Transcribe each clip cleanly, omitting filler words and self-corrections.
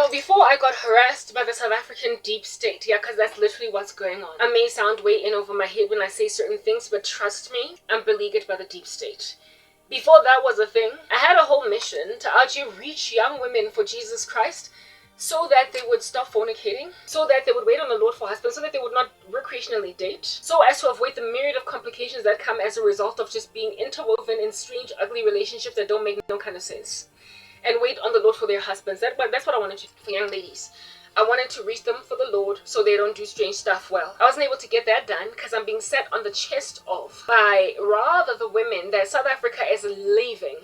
before I got harassed by the South African deep state, yeah, because that's literally what's going on. I may sound way in over my head when I say certain things, but trust me, I'm beleaguered by the deep state. Before that was a thing, I had a whole mission to actually reach young women for Jesus Christ, so that they would stop fornicating, so that they would wait on the Lord for husbands, so that they would not recreationally date, so as to avoid the myriad of complications that come as a result of just being interwoven in strange, ugly relationships that don't make no kind of sense. And wait on the Lord for their husbands. That's what I wanted to do for young ladies. I wanted to reach them for the Lord so they don't do strange stuff well. I wasn't able to get that done because I'm being set on the chest of by rather the women that South Africa is leaving,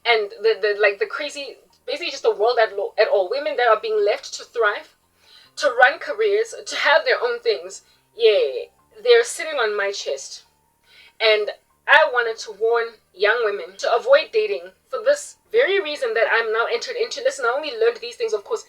and the crazy, basically just the world at all. Women that are being left to thrive, to run careers, to have their own things. Yeah, they're sitting on my chest. And I wanted to warn young women to avoid dating for this very reason that I'm now entered into. Listen, I only learned these things, of course,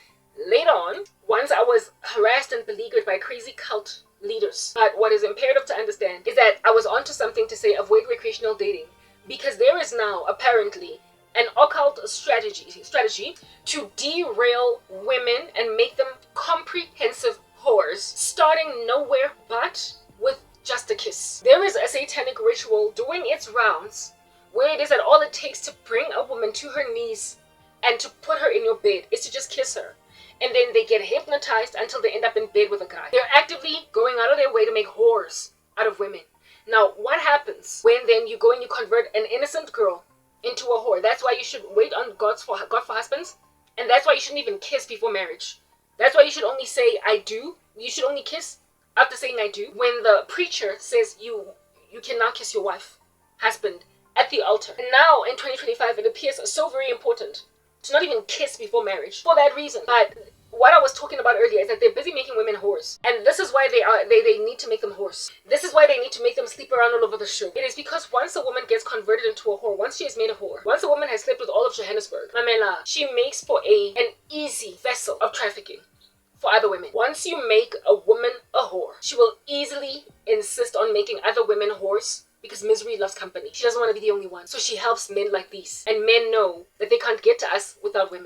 later on, once I was harassed and beleaguered by crazy cult leaders. But what is imperative to understand is that I was onto something to say avoid recreational dating, because there is now apparently an occult strategy to derail women and make them comprehensive whores, starting nowhere but with just a kiss. There is a satanic ritual doing its rounds where it is that all it takes to bring a woman to her knees and to put her in your bed is to just kiss her. And then they get hypnotized until they end up in bed with a guy. They're actively going out of their way to make whores out of women. Now, what happens when then you go and you convert an innocent girl into a whore? That's why you should wait on God for husbands. And that's why you shouldn't even kiss before marriage. That's why you should only say, I do. You should only kiss after saying I do. When the preacher says you can now kiss your wife, husband, at the altar. And now, in 2025, it appears so very important to not even kiss before marriage for that reason. But what I was talking about earlier is that they're busy making women whores, and this is why they need to make them whores. This is why they need to make them sleep around all over the show. It is because once a woman gets converted into a whore, once she is made a whore, once a woman has slept with all of Johannesburg, Mamela, she makes for an easy vessel of trafficking for other women. Once you make a woman a whore, she will easily insist on making other women whores, because misery loves company. She doesn't want to be the only one. So she helps men like these. And men know that they can't get to us without women.